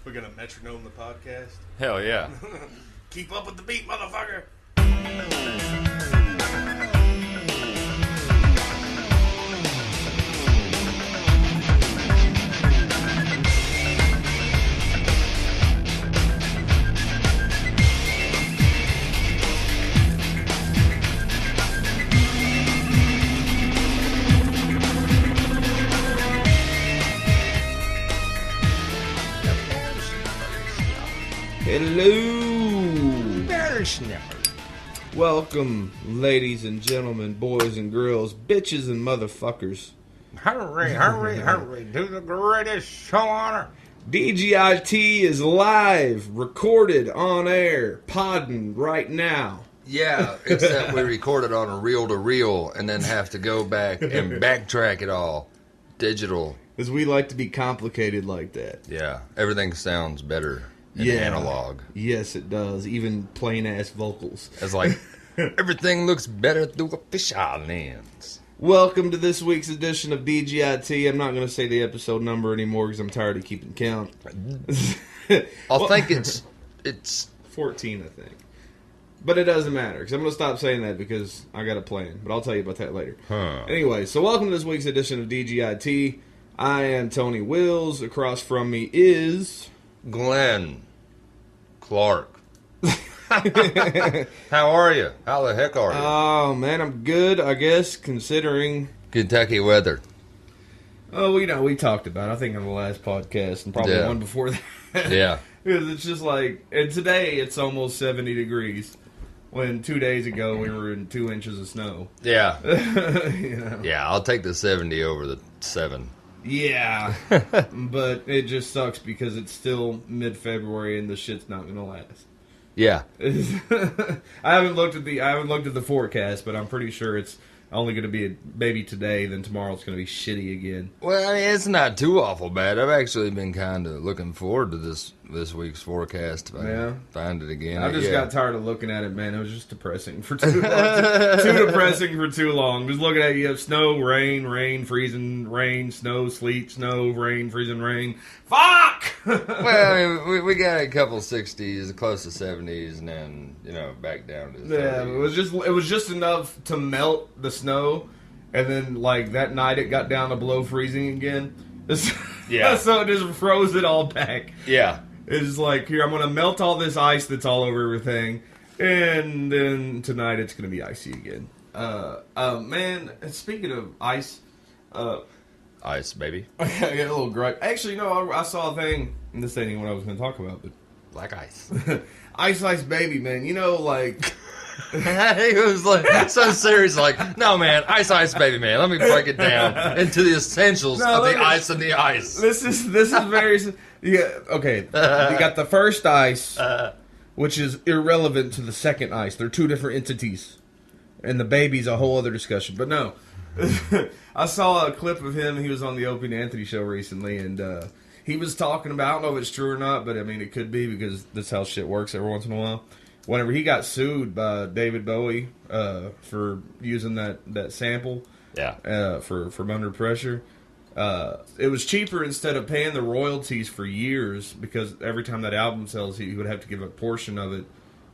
We're gonna metronome the podcast. Hell yeah. Keep up with the beat, motherfucker. Hello! Welcome, ladies and gentlemen, boys and girls, bitches and motherfuckers. Hurry, hurry, hurry, do the greatest show on earth. DGIT is live, recorded, on air, podding right now. Yeah, except we recorded on a reel-to-reel and then have to go back and backtrack it all. Digital. Because we like to be complicated like that. Yeah, everything sounds better in analog. Yes, it does. Even plain-ass vocals. It's like, everything looks better through a fisheye lens. Welcome to this week's edition of DGIT. I'm not going to say the episode number anymore because I'm tired of keeping count. I think it's 14, I think. But it doesn't matter, because I'm going to stop saying that because I got a plan. But I'll tell you about that later. Anyway, so welcome to this week's edition of DGIT. I am Tony Wills. Across from me is... Glenn Clark. How are you? How the heck are you? Oh, man, I'm good, I guess, considering... Kentucky weather. Oh, we talked about it, I think, on the last podcast, and probably one before that. Yeah. Because it's just like... And today, it's almost 70 degrees. When 2 days ago, we were in 2 inches of snow. Yeah. You know? Yeah, I'll take the 70 over the 7. Yeah. But it just sucks because it's still mid-February and the shit's not going to last. Yeah. I haven't looked at the forecast, but I'm pretty sure it's only going to be maybe today, then tomorrow it's going to be shitty again. Well, I mean, it's not too awful bad. I've actually been kind of looking forward to this week's forecast. If I find it again. I just got tired of looking at it, man. It was just depressing for too long. Too depressing for too long. Just looking at it, you have snow, rain, freezing, rain, snow, sleet, snow, rain, freezing, rain. Fuck! Well, I mean, we got a couple 60s, close to 70s, and then, back down to the 30s. It was just enough to melt the snow, and then, like, that night it got down to below freezing again. Yeah. So it just froze it all back. Yeah. It's like, here, I'm going to melt all this ice that's all over everything, and then tonight it's going to be icy again. Man, speaking of ice... Ice, baby. I got a little gripe. Actually, no, I saw a thing, and this ain't even what I was going to talk about, but... Black ice. Ice baby, man. Like... He was like so serious, like, no, man, ice, baby, man. Let me break it down into the essentials of the ice and the ice. This is very... Yeah, okay. You got the first ice, which is irrelevant to the second ice. They're two different entities. And the baby's a whole other discussion. But no. I saw a clip of him. He was on the Opie and Anthony show recently, and he was talking about, I don't know if it's true or not, but I mean, it could be because that's how shit works every once in a while. Whenever he got sued by David Bowie for using that sample from Under Pressure, it was cheaper instead of paying the royalties for years, because every time that album sells, he would have to give a portion of it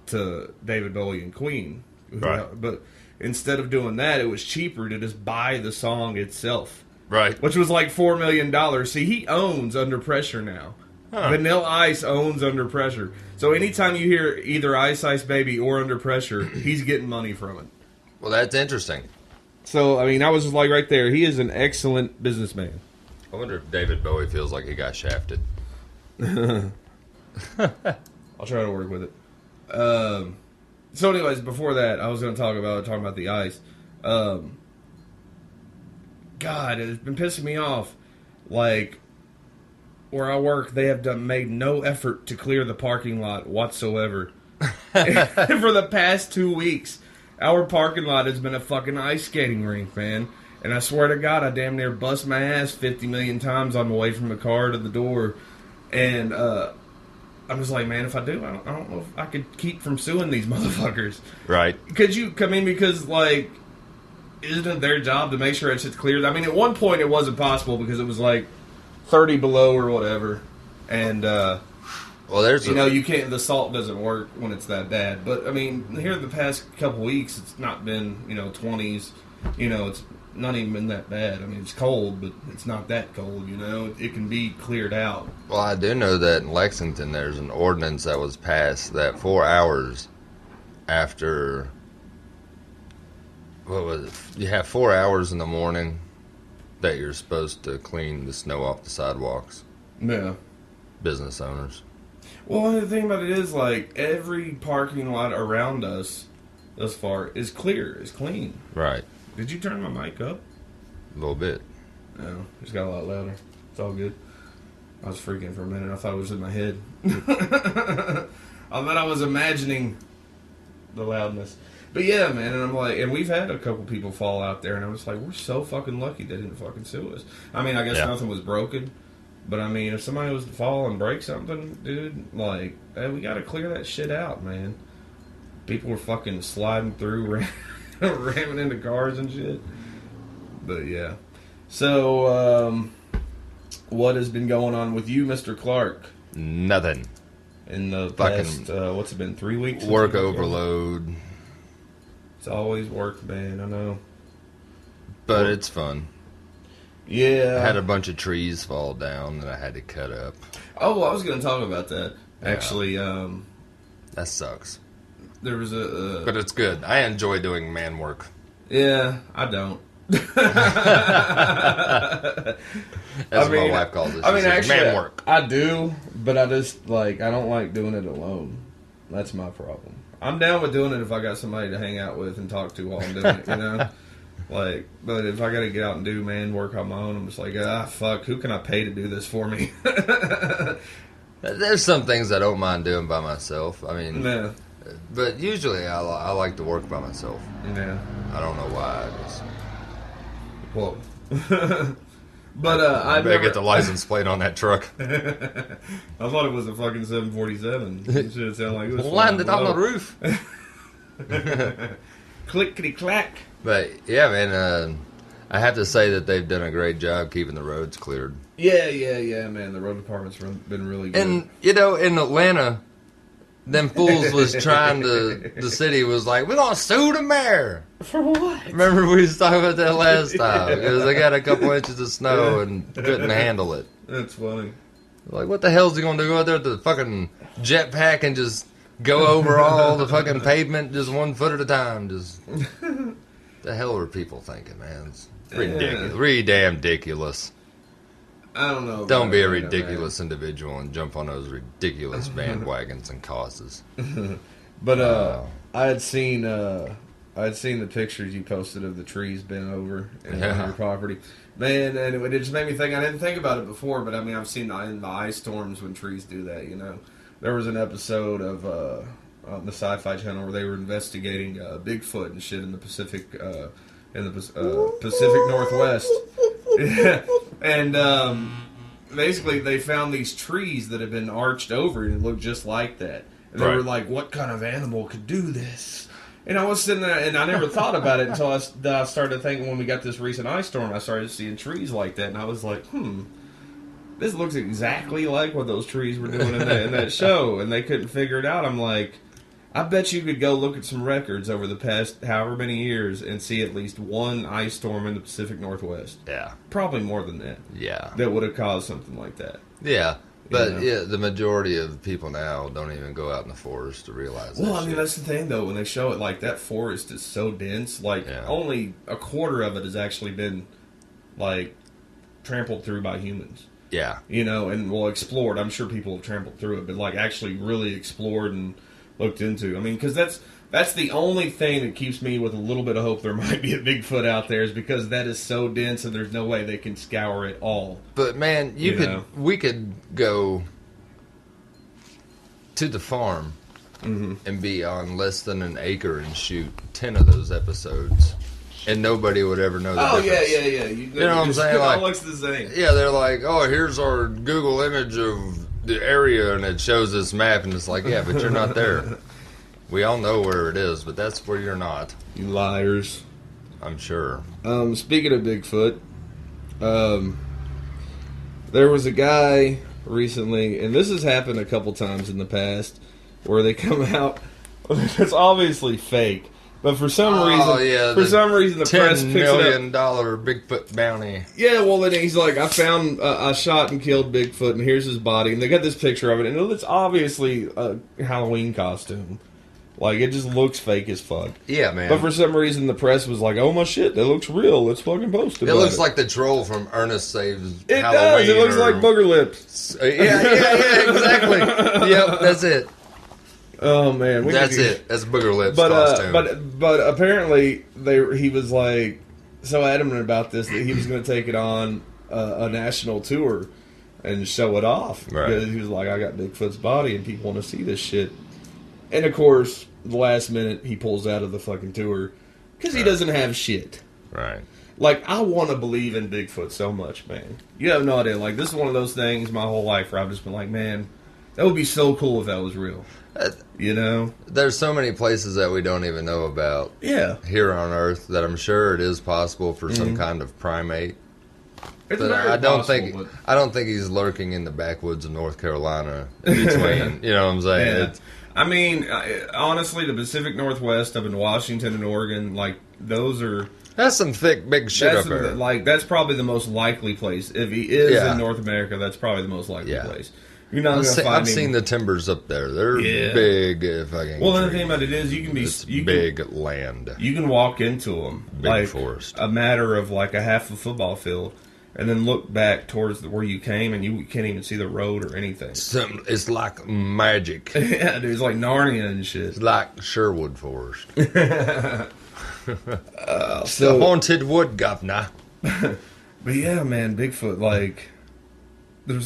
to David Bowie and Queen. Right. But instead of doing that, it was cheaper to just buy the song itself. Right. Which was like $4 million. See, he owns Under Pressure now. Huh. Vanilla Ice owns Under Pressure. So anytime you hear either Ice Baby or Under Pressure, he's getting money from it. Well, that's interesting. So, I mean, I was just like right there. He is an excellent businessman. I wonder if David Bowie feels like he got shafted. I'll try to work with it. So anyways, before that, I was going to talk about the ice. God, it's been pissing me off. Like, where I work, they have made no effort to clear the parking lot whatsoever. For the past 2 weeks, our parking lot has been a fucking ice skating rink, man. And I swear to God, I damn near bust my ass 50 million times on the way from the car to the door. And I'm just like, man, if I do, I don't know if I could keep from suing these motherfuckers. Right. Could you come in because, like, isn't it their job to make sure it's clear? I mean, at one point it wasn't possible because it was like 30 below or whatever. And, Well, there's you can't, the salt doesn't work when it's that bad. But, I mean, here the past couple weeks, it's not been, 20s. It's not even been that bad. I mean, it's cold, but it's not that cold, It can be cleared out. Well, I do know that in Lexington there's an ordinance that was passed that 4 hours after, what was it? You have 4 hours in the morning that you're supposed to clean the snow off the sidewalks. Yeah. Business owners. Well, the thing about it is, like, every parking lot around us thus far is clear, is clean. Right. Did you turn my mic up? A little bit. No, it's got a lot louder. It's all good. I was freaking for a minute. I thought it was in my head. I thought I was imagining the loudness. But yeah, man, and I'm like, and we've had a couple people fall out there, and I'm just like, we're so fucking lucky they didn't fucking sue us. I mean, I guess nothing was broken, but I mean, if somebody was to fall and break something, dude, like, hey, we gotta clear that shit out, man. People were fucking sliding through, ramming into cars and shit. But yeah. So, what has been going on with you, Mr. Clark? Nothing. In the past, what's it been, 3 weeks? Work overload. It's always work, man, I know. But it's fun. Yeah. I had a bunch of trees fall down that I had to cut up. Oh, I was going to talk about that. Actually, that sucks. There was but it's good. I enjoy doing man work. Yeah, I don't. That's what my wife calls it. Actually, man work. I do, but I just, I don't like doing it alone. That's my problem. I'm down with doing it if I got somebody to hang out with and talk to while I'm doing it, but if I got to get out and do man work on my own, I'm just like, fuck, who can I pay to do this for me? There's some things I don't mind doing by myself. I mean, yeah. But usually I like to work by myself. Yeah. I don't know why. I just... Whoa. But I better get the license plate on that truck. I thought it was a fucking 747. It should sound like it was landed on the roof. Clickety clack. But yeah, man, I have to say that they've done a great job keeping the roads cleared. Yeah, man. The road department's been really good. And in Atlanta, them fools was trying to. The city was like, "We're gonna sue the mayor." For what? Remember we was talking about that last time because they got a couple inches of snow and couldn't handle it. That's funny. Like, what the hell's he gonna do? Go out there with the fucking jetpack and just go over all the fucking pavement just 1 foot at a time? Just the hell were people thinking, man? It's ridiculous. Really damn ridiculous. I don't know. Don't be a ridiculous individual and jump on those ridiculous bandwagons and causes. But I had seen the pictures you posted of the trees bent over on your property, man, and it just made me think. I didn't think about it before, but I mean, I've seen in the ice storms when trees do that. There was an episode of on the Sci-Fi Channel where they were investigating Bigfoot and shit in the Pacific Pacific Northwest. And basically, they found these trees that had been arched over, and it looked just like that. And they were like, "What kind of animal could do this?" And I was sitting there, and I never thought about it until I started thinking when we got this recent ice storm. I started seeing trees like that, and I was like, this looks exactly like what those trees were doing in that show, and they couldn't figure it out. I'm like, I bet you could go look at some records over the past however many years and see at least one ice storm in the Pacific Northwest. Yeah. Probably more than that. Yeah. That would have caused something like that. Yeah. But, the majority of people now don't even go out in the forest to realize that. Well, I mean, that's the thing, though. When they show it, like, that forest is so dense. Like, only a quarter of it has actually been, like, trampled through by humans. Yeah. And, explored. I'm sure people have trampled through it, but, like, actually really explored and looked into. I mean, because that's the only thing that keeps me with a little bit of hope there might be a Bigfoot out there, is because that is so dense and there's no way they can scour it all. But man, we could go to the farm and be on less than an acre and shoot 10 of those episodes, and nobody would ever know the difference. Yeah. You know what I'm saying? It like, all looks the same. Yeah, they're like, oh, here's our Google image of the area, and it shows this map, and it's like, yeah, but you're not there. We all know where it is, but that's where you're not. You liars. I'm sure. Speaking of Bigfoot, there was a guy recently, and this has happened a couple times in the past, where they come out. It's obviously fake, but for some reason, the press picks it up. $10 million Bigfoot bounty. Yeah, well, then he's like, I shot and killed Bigfoot, and here's his body, and they got this picture of it, and it's obviously a Halloween costume. Like, it just looks fake as fuck. Yeah, man. But for some reason, the press was like, oh my shit, that looks real. Let's fucking post it. It looks like the troll from Ernest Saves Halloween. Halloween. It looks like Booger Lips. Yeah, exactly. Yep, that's it. Oh, man. That's it. That's Booger Lips costume. But apparently, he was like so adamant about this that he was going to take it on a national tour and show it off. Right. Because he was like, I got Bigfoot's body and people want to see this shit. And of course, the last minute, he pulls out of the fucking tour because he doesn't have shit. Right. Like, I want to believe in Bigfoot so much, man. You have no idea. Like, this is one of those things my whole life where I've just been like, man, that would be so cool if that was real. You know? There's so many places that we don't even know about here on Earth that I'm sure it is possible for some kind of primate. But I don't think he's lurking in the backwoods of North Carolina in between. You know what I'm saying? Yeah. I mean, honestly, the Pacific Northwest up in Washington and Oregon, like, those are... That's some thick, big shit up there. Like, that's probably the most likely place. If he is in North America, that's probably the most likely place. You're not going to find him. I've seen the timbers up there. They're big fucking Well, the thing about it is, you can be... big land. You can walk into them. Big like, forest. A matter of, like, a half a football field. And then look back towards where you came, and you can't even see the road or anything. It's like magic. Yeah, dude, it's like Narnia and shit. It's like Sherwood Forest. The haunted wood, governor. But yeah, man, Bigfoot, like,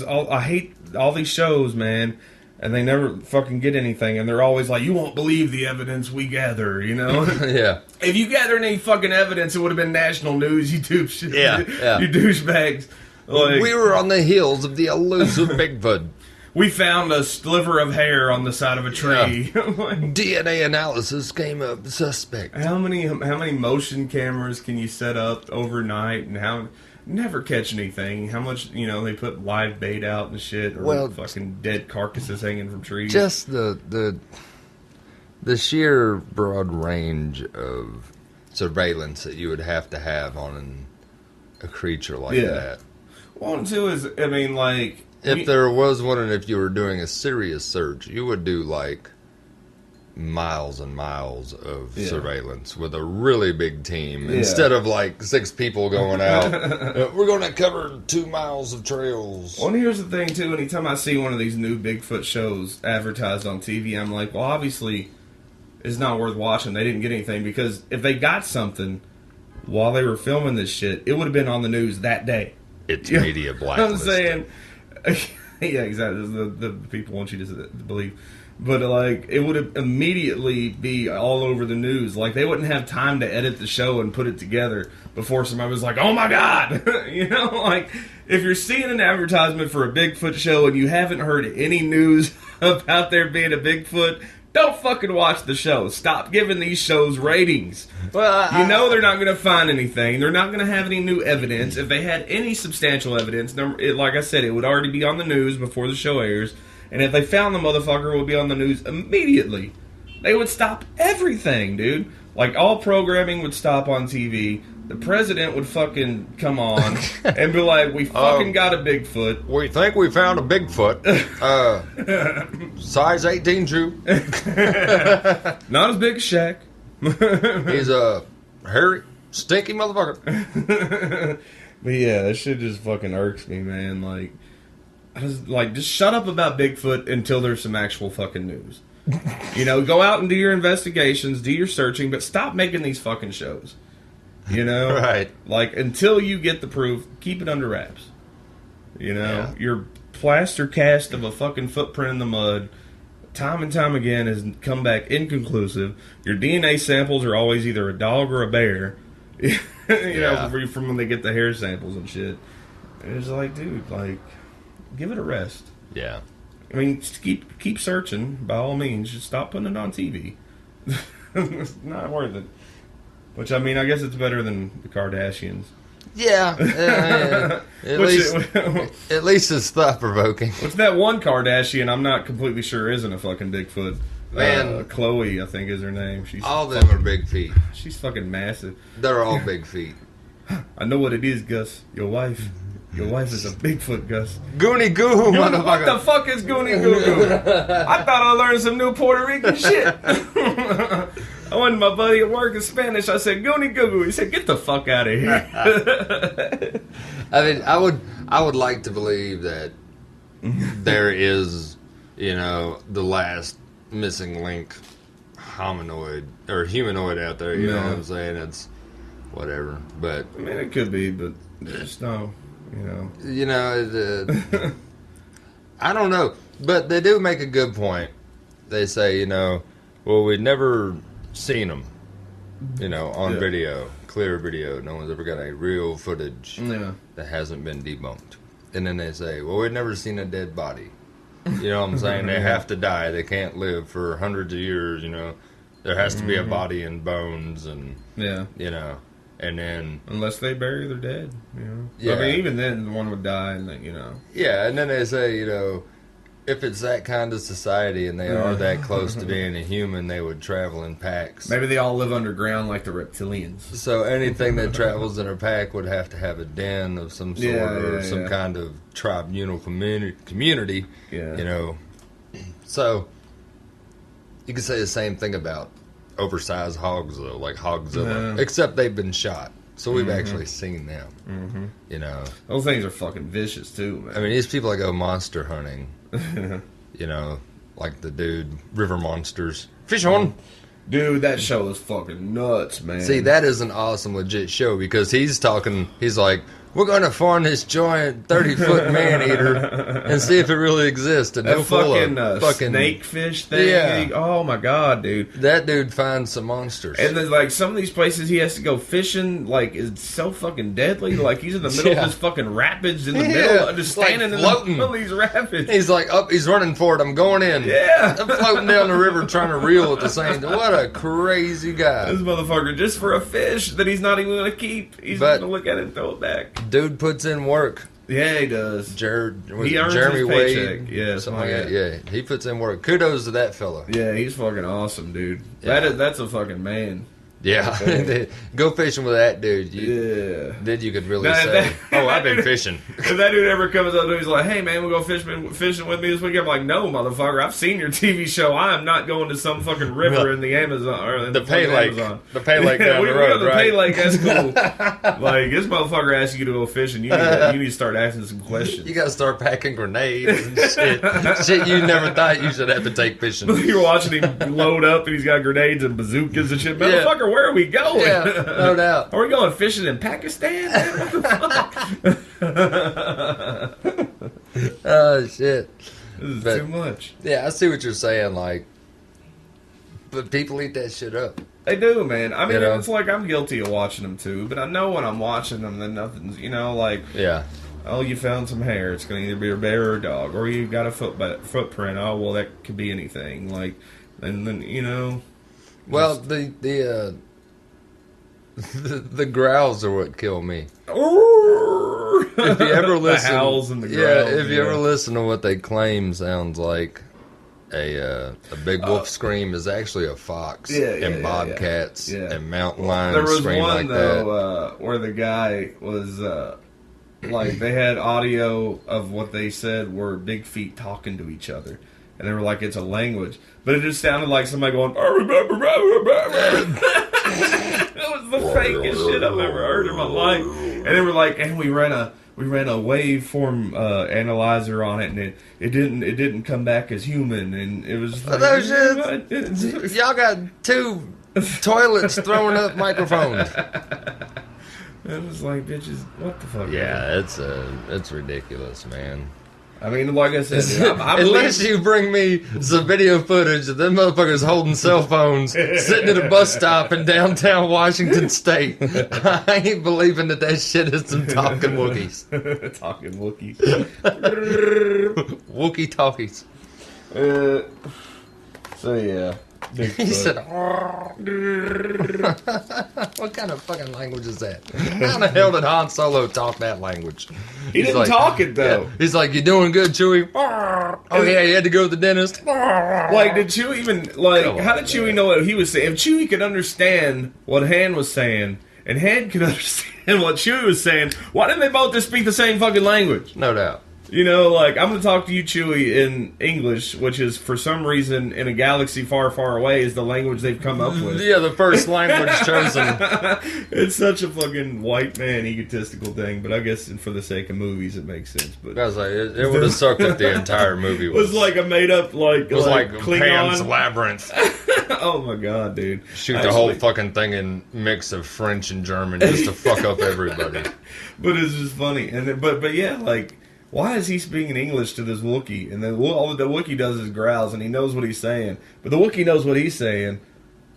I hate all these shows, man, and they never fucking get anything, and they're always like, you won't believe the evidence we gather, you know? Yeah. If you gathered any fucking evidence, it would have been national news, you shit. Yeah. You douchebags. Like, we were on the heels of the elusive Bigfoot. We found a sliver of hair on the side of a tree. Yeah. DNA analysis came up suspect. How many motion cameras can you set up overnight, and never catch anything? How much, they put live bait out and shit, or fucking dead carcasses hanging from trees? Just the sheer broad range of surveillance that you would have to have on a creature like that. Well, and two is, I mean, like... If there was one, and if you were doing a serious search, you would do, like, miles and miles of surveillance with a really big team. Instead of, like, 6 people going out, we're going to cover 2 miles of trails. Well, and here's the thing, too. Anytime I see one of these new Bigfoot shows advertised on TV, I'm like, well, obviously, it's not worth watching. They didn't get anything, because if they got something while they were filming this shit, it would have been on the news that day. It's media blacklisted. I'm saying... yeah, exactly. The people want you to believe. But, like, it would immediately be all over the news. Like, they wouldn't have time to edit the show and put it together before somebody was like, oh my God! Like, if you're seeing an advertisement for a Bigfoot show and you haven't heard any news about there being a Bigfoot, don't fucking watch the show. Stop giving these shows ratings. Well, they're not going to find anything. They're not going to have any new evidence. If they had any substantial evidence, like I said, it would already be on the news before the show airs. And if they found the motherfucker, it would be on the news immediately. They would stop everything, dude. Like, all programming would stop on TV. The president would fucking come on and be like, we fucking got a Bigfoot. We think we found a Bigfoot. Size 18 Jew. Not as big as Shaq. He's a hairy, stinky motherfucker. But yeah, that shit just fucking irks me, man. Like, just shut up about Bigfoot until there's some actual fucking news. Go out and do your investigations, do your searching, but stop making these fucking shows. Right. Like, until you get the proof, keep it under wraps. Your plaster cast of a fucking footprint in the mud, time and time again, has come back inconclusive. Your DNA samples are always either a dog or a bear. From when they get the hair samples and shit. And it's like, dude, like, give it a rest. Yeah. I mean, just keep searching, by all means. Just stop putting it on TV. It's not worth it. Which, I mean, I guess it's better than the Kardashians. Yeah. At least it's thought provoking. What's that one Kardashian? I'm not completely sure isn't a fucking Bigfoot. Man, Chloe, I think is her name. She's all of them are big feet. She's fucking massive. They're all big feet. I know what it is, Gus. Your wife is a Bigfoot, Gus. Goonie goo, motherfucker. What the fuck is Goonie goo goo? I thought I learned some new Puerto Rican shit. I went to my buddy at work in Spanish. I said, Goonie goo goo. He said, get the fuck out of here. I mean, I would like to believe that there is, the last missing link hominoid or humanoid out there. You know what I'm saying? It's whatever. But I mean, it could be, but just no. I don't know, but they do make a good point. They say, well, we'd never seen them, on video, clear video. No one's ever got a real footage that hasn't been debunked. And then they say, well, we've never seen a dead body. You know what I'm saying? They have to die. They can't live for hundreds of years, There has to be a body and bones and, and then... Unless they bury their dead, Yeah. I mean, even then, one would die and then, Yeah, and then they say, if it's that kind of society and they are that close to being a human, they would travel in packs. Maybe they all live underground like the reptilians. So anything that travels in a pack would have to have a den of some sort or some kind of tribunal community. Yeah. So you could say the same thing about oversized hogs, though, like Hogzilla. Except they've been shot. So we've actually seen them. Those things are fucking vicious, too, man. I mean, these people that go monster hunting, like the dude, River Monsters. Fish on! Dude, that show is fucking nuts, man. See, that is an awesome, legit show because he's like, we're going to farm this giant 30-foot man-eater and see if it really exists. And that fucking snakefish thing. Yeah. Oh, my God, dude. That dude finds some monsters. And then, like, some of these places he has to go fishing, like, is so fucking deadly. Like, he's in the middle of this fucking rapids in the middle, just standing in the middle of these rapids. He's like, he's running for it. I'm going in. Yeah. I'm floating down the river trying to reel at the same time. What a crazy guy. This motherfucker, just for a fish that he's not even going to keep. He's going to look at it and throw it back. Dude puts in work. Yeah, he does. He earns Jeremy his paycheck. Wade. Yeah, something like that. Yeah, he puts in work. Kudos to that fella. Yeah, he's fucking awesome, dude. Yeah. That's a fucking man. Yeah, go fishing with that dude. Then you could really say, I've been fishing. If that dude ever comes up to me, he's like, hey man, we'll go fishing with me this weekend. I'm like, no, motherfucker, I've seen your TV show. I am not going to some fucking river in the Amazon. Or in the Pay Lake. Amazon. The Pay Lake down the road, the Pay Lake, that's cool. Like, this motherfucker asks you to go fishing. You need to start asking some questions. You got to start packing grenades and shit. Shit you never thought you should have to take fishing. You're watching him load up and he's got grenades and bazookas and shit. Motherfucker, where are we going? Yeah, no doubt. Are we going fishing in Pakistan? Man? What the fuck? Oh, shit. This is too much. Yeah, I see what you're saying, like, but people eat that shit up. They do, man. I mean, it's like I'm guilty of watching them too, but I know when I'm watching them that nothing's, like... Yeah. Oh, you found some hair. It's going to either be a bear or a dog. Or you got a footprint. Oh, well, that could be anything. Like, and then, Well, the growls are what kill me. If you ever listen, the howls and the growls. If you ever listen to what they claim sounds like a big wolf scream, is actually a fox and bobcats and mountain lions scream like that. There was one though where the guy was like they had audio of what they said were big feet talking to each other. And they were like, it's a language. But it just sounded like somebody going... That was the fakest shit I've ever heard in my life. And they were like, and we ran a waveform analyzer on it, and it didn't come back as human, and it was like, y'all got two toilets throwing up microphones. It was like, bitches, what the fuck? Yeah, it's ridiculous, man. I mean, like I said, dude, unless you bring me some video footage of them motherfuckers holding cell phones, sitting at a bus stop in downtown Washington State, I ain't believing that shit is some talking Wookiees. Talking Wookiees. Wookie talkies. So yeah, He said, what kind of fucking language is that? How the hell did Han Solo talk that language? He He's didn't like, talk it, though. Yeah. He's like, you doing good, Chewie? Oh, yeah, you had to go to the dentist. Like, did Chewie even, like, how did Chewie know what he was saying? If Chewie could understand what Han was saying, and Han could understand what Chewie was saying, why didn't they both just speak the same fucking language? No doubt. You know, like, I'm going to talk to you, Chewie, in English, which is, for some reason, in a galaxy far, far away, is the language they've come up with. Yeah, the first language chosen. It's such a fucking white man egotistical thing, but I guess for the sake of movies, it makes sense. But I was like, it would have sucked if the entire movie was like a made-up, like, was like Klingon. Pan's Labyrinth. Oh, my God, dude. Shoot the whole fucking thing in mix of French and German just to fuck up everybody. But it's just funny. And but yeah, like, why is he speaking English to this Wookiee? And then all the Wookiee does is growls, and he knows what he's saying. But the Wookiee knows what he's saying.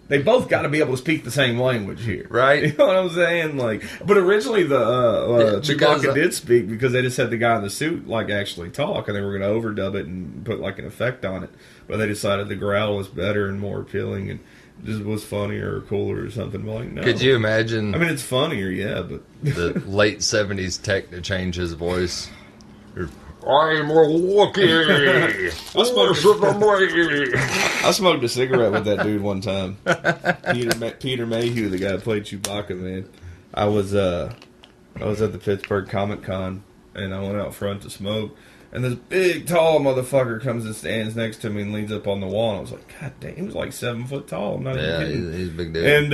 They both got to be able to speak the same language here. Right. You know what I'm saying? Like, but originally Chewbacca did speak because they just had the guy in the suit, like, actually talk, and they were going to overdub it and put, like, an effect on it. But they decided the growl was better and more appealing and just was funnier or cooler or something. But like, no. Could you imagine? I mean, it's funnier, yeah, but the late 70s tech to change his voice. I'm a Wookiee. I smoked a cigarette with that dude one time. Peter Mayhew, the guy that played Chewbacca, man. I was at the Pittsburgh Comic Con, and I went out front to smoke. And this big, tall motherfucker comes and stands next to me and leans up on the wall. And I was like, God damn, he was like 7 foot tall. I'm not even kidding. He's a big dude. And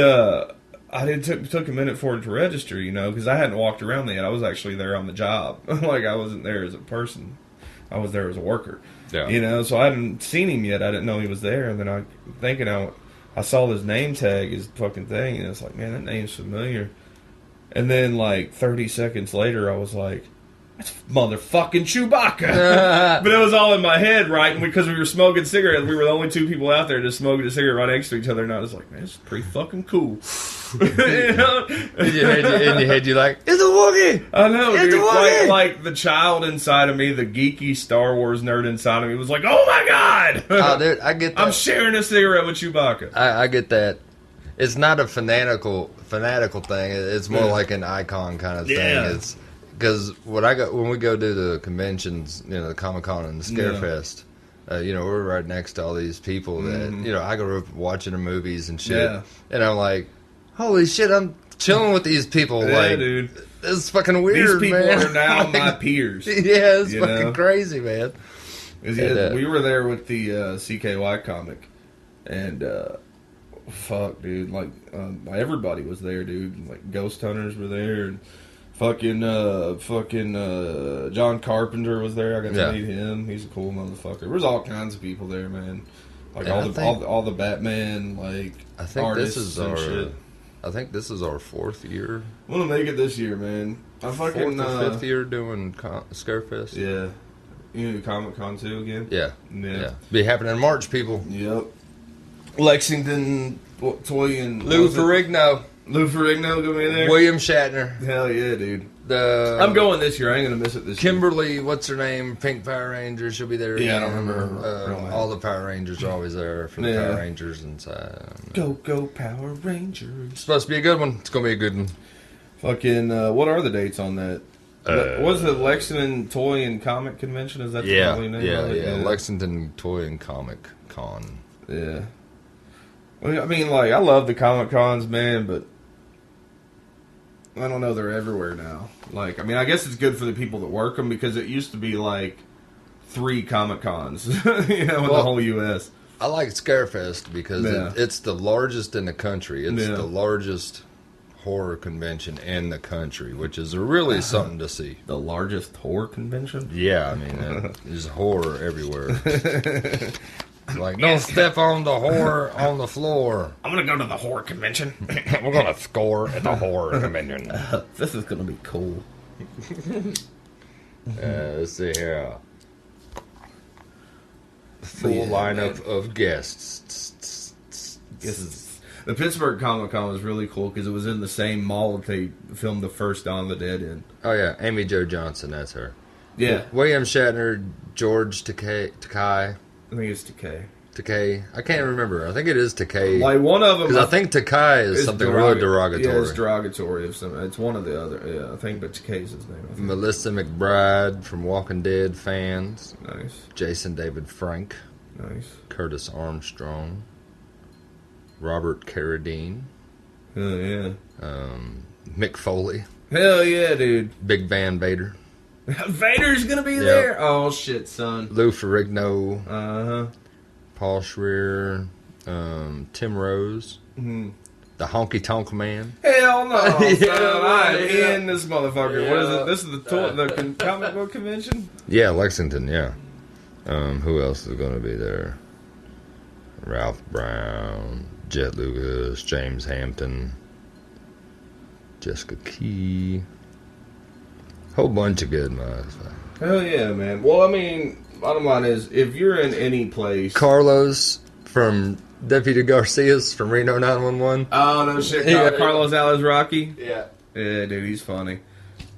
I took a minute for it to register, you know, because I hadn't walked around yet. I was actually there on the job. Like, I wasn't there as a person. I was there as a worker. Yeah. You know, so I hadn't seen him yet. I didn't know he was there. And then I saw his name tag, his fucking thing, and it's like, man, that name's familiar. And then, like, 30 seconds later, I was like, that's motherfucking Chewbacca. But it was all in my head, right? And because we were smoking cigarettes, we were the only two people out there just smoking a cigarette right next to each other. And I was like, man, this is pretty fucking cool. You know? In your head, you're like, it's a Wookiee! I know, it's dude. Like the child inside of me, the geeky Star Wars nerd inside of me was like, oh my God! Oh, dude, I get that. I'm sharing a cigarette with Chewbacca. I get that. It's not a fanatical thing. It's more like an icon kind of thing. Yeah. It's because when we go do the conventions, you know, the Comic-Con and the Scarefest, you know, we're right next to all these people that, you know, I grew up watching the movies and shit. Yeah. And I'm like, holy shit, I'm chilling with these people. Yeah, like, dude. It's fucking weird, these people man. are now like, my peers. Yeah, it's fucking crazy, man. We were there with the CKY comic, and fuck, dude, like everybody was there, dude. Like Ghost Hunters were there, and fucking John Carpenter was there. I got to meet him. He's a cool motherfucker. There was all kinds of people there, man. Like all the Batman, like, I think artists this is and shit. I think this is our 4th year. I want to make it this year, man. I fucking 4th or 5th year doing Scarefest. Yeah. You do Comic Con too again? Yeah. Be happening in March, people. Yep. Lexington, Toy and Lou Ferrigno gonna be there. William Shatner. Hell yeah, dude. I'm going this year. I ain't gonna miss it this year. Kimberly, what's her name? Pink Power Ranger. She'll be there. Yeah, I don't remember. All the Power Rangers are always there for the Power Rangers inside. Go Power Rangers. It's supposed to be a good one. It's gonna be a good one. Fucking, what are the dates on that? What's the Lexington Toy and Comic Convention? Is that the name of it? Yeah. Lexington Toy and Comic Con. Yeah. Well, I mean, like, I love the Comic Cons, man, but I don't know, they're everywhere now. Like, I mean, I guess it's good for the people that work them, because it used to be like 3 Comic Cons, you know, in the whole U.S. I like Scarefest because it's the largest in the country. It's the largest horror convention in the country, which is really something to see. The largest horror convention? Yeah, I mean, there's horror everywhere. Like, don't step on the horror on the floor. I'm gonna go to the horror convention. We're gonna score at the horror convention. This is gonna be cool. Let's see here. Full lineup of guests. The Pittsburgh Comic Con was really cool because it was in the same mall that they filmed the first Dawn of the Dead in. Oh yeah, Amy Jo Johnson, that's her. Yeah. William Shatner, George Takei. I think it's Takei. Takei. I can't remember. I think it is Takei. Like one of them, because I think Takai is something really derogatory. Yeah, it's derogatory. It's one of the other. Yeah, I think, but Takei's his name. I think. Melissa McBride from Walking Dead fans. Nice. Jason David Frank. Nice. Curtis Armstrong. Robert Carradine. Oh yeah. Mick Foley. Hell yeah, dude. Big Van Vader. Vader's gonna be there. Oh shit, son. Lou Ferrigno. Uh huh. Paul Schreier. Tim Rose. Mm-hmm. The Honky Tonk Man. Hell no, Yeah, son. I'm yeah. in this motherfucker. Yeah. What is it? This is the comic book convention? Yeah, Lexington, yeah. Who else is going to be there? Ralph Brown, Jet Lucas, James Hampton, Jessica Key. Whole bunch of good motherfuckers. Hell yeah, man. Well, I mean, bottom line is, if you're in any place... Carlos from Deputy Garcia's from Reno 911. Oh, no shit. Yeah. Carlos Alice Rocky? Yeah. Yeah, dude, he's funny.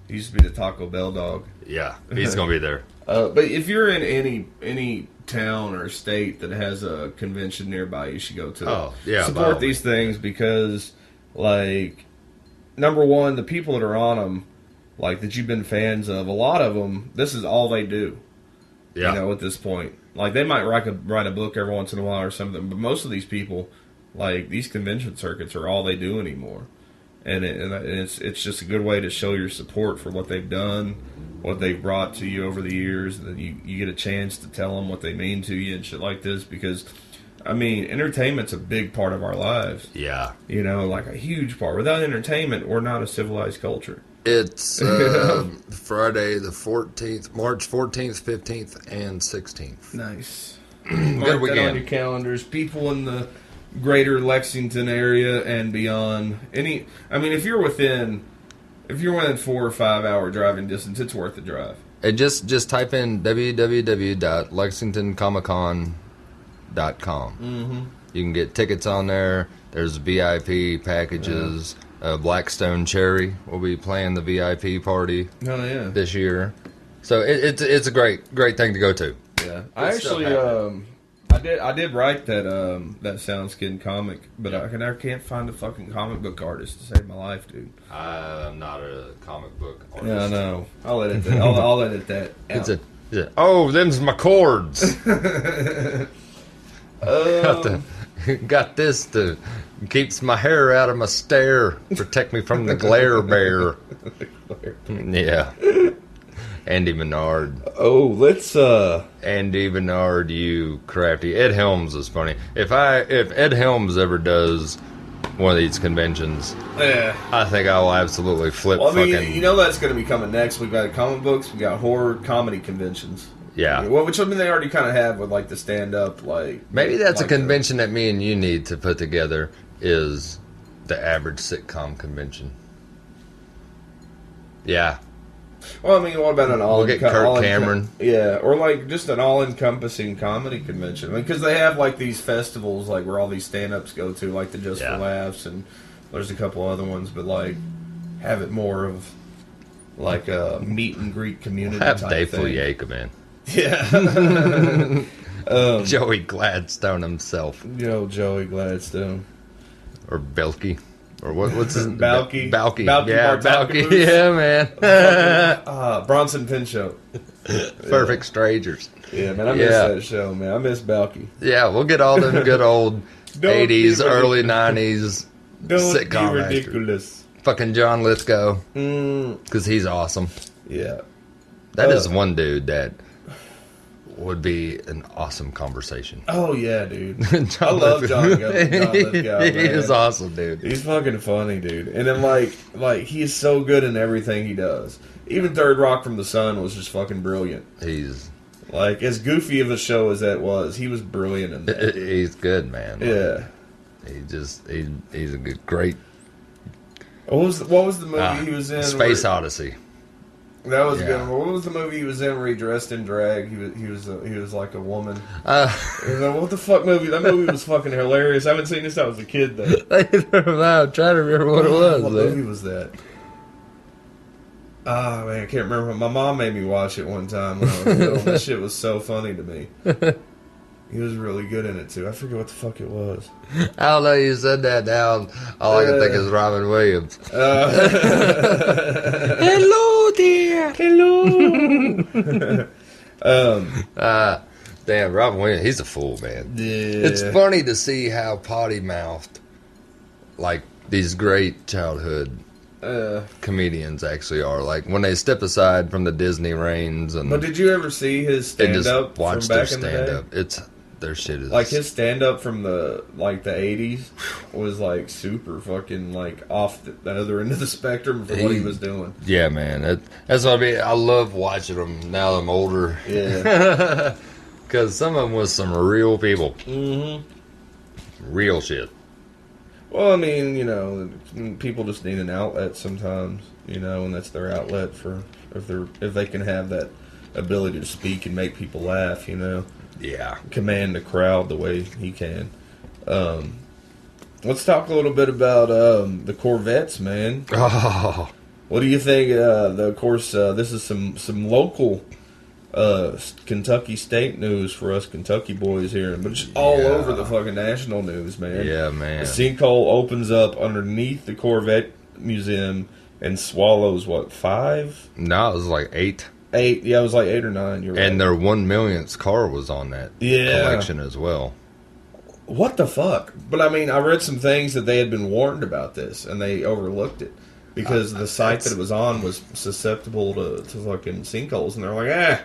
He used to be the Taco Bell dog. Yeah, he's going to be there. But if you're in any town or state that has a convention nearby, you should go to. Oh, yeah. Support these things because, like, number one, the people that are on them, like, that you've been fans of, a lot of them, this is all they do. Yeah. You know, at this point. Like, they might write a book every once in a while or something, but most of these people, like, these convention circuits are all they do anymore. And it's just a good way to show your support for what they've done, what they've brought to you over the years, and then you get a chance to tell them what they mean to you and shit like this, because, I mean, entertainment's a big part of our lives. Yeah. You know, like a huge part. Without entertainment, we're not a civilized culture. It's Friday the 14th, March 14th, 15th, and 16th. Nice. Good Mark that on weekend. your calendars. People in the greater Lexington area and beyond. If you're within 4 or 5 hour driving distance, it's worth the drive. And just type in www.lexingtoncomiccon.com. Mm-hmm. You can get tickets on there. There's VIP packages. Blackstone Cherry will be playing the VIP party Oh yeah. this year. So it's a great thing to go to. Yeah. I actually I did write that Soundskin comic, but I can't find a fucking comic book artist to save my life, dude. I'm not a comic book artist. Yeah, I know. I'll edit that. I'll edit that out. Oh, them's my cords. Got this to keeps my hair out of my stare, protect me from the glare bear. Yeah. Andy Menard. Oh, let's Andy Menard, you crafty. Ed Helms is funny. If Ed Helms ever does one of these conventions, I think I will absolutely flip. Well, I mean, fucking. you know that's going to be coming next. We've got comic books, we got horror comedy conventions. Yeah. Well, which I mean they already kind of have with like the stand up like. Maybe that's like a convention that me and you need to put together. Is the average sitcom convention? Yeah. Well, I mean, what about an all? We'll get Kirk Cameron. Yeah, or like just an all-encompassing comedy convention. Because they have like these festivals, like where all these stand-ups go to, like the Just for Laughs, and there's a couple other ones. But like, have it more of like a meet and greet community. Have type Dave thing. Foulier come in. Yeah. Joey Gladstone himself, Joey Gladstone, or Belky. Or what's his name? Balky. Balky. Balky Yeah, Bartakopoulos. Balky. Yeah, man. Bronson Pinchot. Perfect Strangers. Yeah, man, I miss that show, man. I miss Balky. Yeah, we'll get all them good old Don't 80s, be early 90s Don't sitcom be actors. ridiculous. Fucking John Lithgow. Because he's awesome. Yeah. That is one dude that would be an awesome conversation. Oh, yeah, dude. John I love Lithgow. John Lithgow, He man. is awesome, dude. He's fucking funny, dude. And then, like he's so good in everything he does. Even Third Rock from the Sun was just fucking brilliant. He's Like, as goofy of a show as that was, he was brilliant in that. he's good, man. Yeah. He's a great What was the movie he was in? Space Odyssey. That was Yeah. good. What was the movie he was in where he dressed in drag? He was like a woman. What the fuck movie? That movie was fucking hilarious. I haven't seen this since I was a kid though. I'm trying to remember what it was. What movie was that? Ah, man, I can't remember. My mom made me watch it one time when I was little. That shit was so funny to me. He was really good in it too. I forget what the fuck it was. I don't know. You said that now. All I can think is Robin Williams. Hello there. Hello. Damn, Robin Williams. He's a fool, man. Yeah. It's funny to see how potty-mouthed, like, these great childhood comedians actually are. Like, when they step aside from the Disney reigns and... But did you ever see his stand-up watch from their back in the day? stand-up. Their shit is... Like, his stand-up from the 80s was, like, super fucking, like, off the other end of the spectrum for what he was doing. Yeah, man. That's what I mean. I love watching them now that I'm older. Yeah. Because some of them was some real people. Mm-hmm. Real shit. Well, I mean, you know, people just need an outlet sometimes, you know, and that's their outlet for if they can have that ability to speak and make people laugh, you know. Yeah. Command the crowd the way he can. Let's talk a little bit about the Corvettes, man. Oh. What do you think? Of course, this is some local Kentucky state news for us Kentucky boys here, but it's all over the fucking national news, man. Yeah, man. The sinkhole opens up underneath the Corvette Museum and swallows, what, 5? No, it was like 8. 8, yeah, it was like 8 or 9, you're right. And their 1 millionth car was on that collection as well. What the fuck? But I mean, I read some things that they had been warned about this, and they overlooked it. Because the site that it was on was susceptible to fucking sinkholes, and they're like,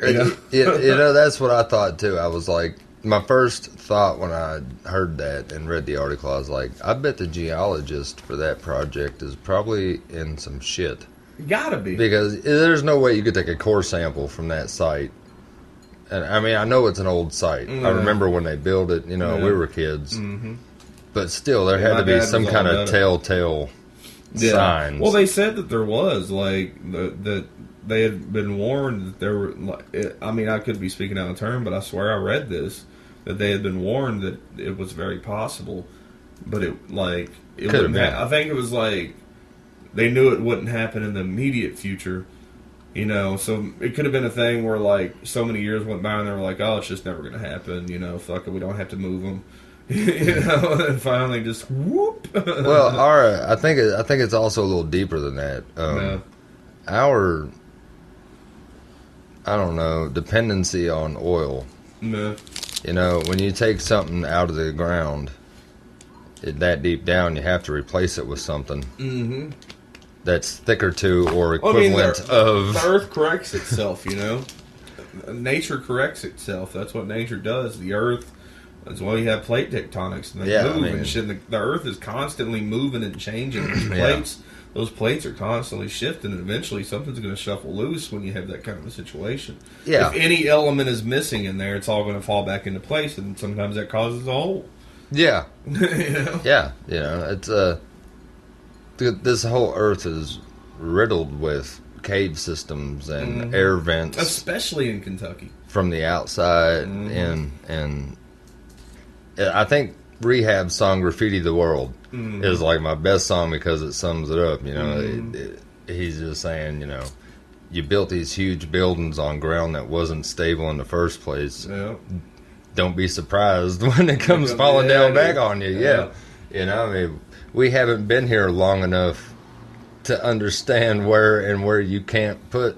You know, that's what I thought too. I was like, my first thought when I heard that and read the article, I was like, I bet the geologist for that project is probably in some shit. Gotta be. Because there's no way you could take a core sample from that site. And I mean, I know it's an old site. I remember when they built it, you know, we were kids. Mm-hmm. But still, there had to be some kind of telltale signs. Well, they said that there was, like, that they had been warned that there were, I mean, I could be speaking out of turn, but I swear I read this, that they had been warned that it was very possible, but it wouldn't I think it was like, they knew it wouldn't happen in the immediate future, you know, so it could have been a thing where, like, so many years went by and they were like, oh, it's just never going to happen, you know, fuck it, we don't have to move them. You know, and finally just whoop. Well, I think it's also a little deeper than that. Our, I don't know, dependency on oil. No. You know, when you take something out of the ground, that deep down, you have to replace it with something that's thicker to or equivalent of. The Earth corrects itself. You know, nature corrects itself. That's what nature does. The Earth. That's why you have plate tectonics and they move and shit. The Earth is constantly moving and changing. Those plates are constantly shifting, and eventually something's going to shuffle loose when you have that kind of a situation. Yeah. If any element is missing in there, it's all going to fall back into place, and sometimes that causes a hole. Yeah. You know? Yeah. You know, it's this whole Earth is riddled with cave systems and air vents, especially in Kentucky, from the outside and. I think Rehab's song "Graffiti the World" is like my best song because it sums it up. You know, he's just saying, you know, you built these huge buildings on ground that wasn't stable in the first place. Yeah. Don't be surprised when it comes falling down back on you. Yeah. You know, I mean, we haven't been here long enough to understand where you can't put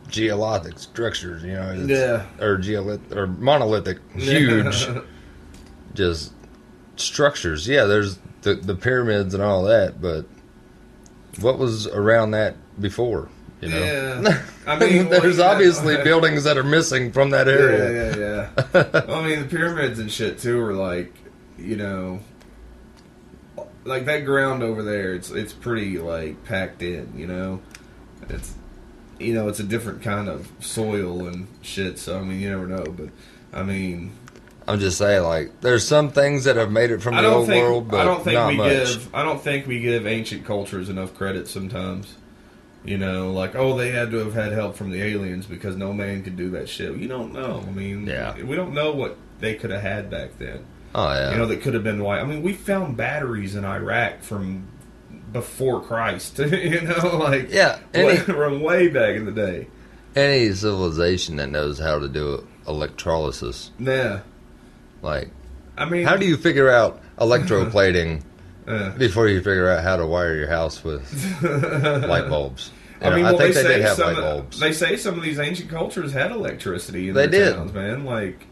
geologic structures. You know, or monolithic, huge. Just structures. Yeah, there's the pyramids and all that, but what was around that before? You know? Yeah. I mean, there's obviously buildings that are missing from that area. Yeah. Well, I mean, the pyramids and shit too are like, you know, like that ground over there. It's pretty like packed in. You know, it's a different kind of soil and shit. So I mean, you never know. But I mean. I'm just saying, like, there's some things that have made it from the old world, but not much. I don't think we give ancient cultures enough credit sometimes. You know, like, oh, they had to have had help from the aliens because no man could do that shit. You don't know. I mean, we don't know what they could have had back then. Oh, yeah. You know, that could have been why. I mean, we found batteries in Iraq from before Christ. You know, like, from way back in the day. Any civilization that knows how to do electrolysis. Yeah. Like, I mean, how do you figure out electroplating before you figure out how to wire your house with light bulbs? I mean, I think they they did have some light bulbs. They say some of these ancient cultures had electricity in They their did. towns, man. Like,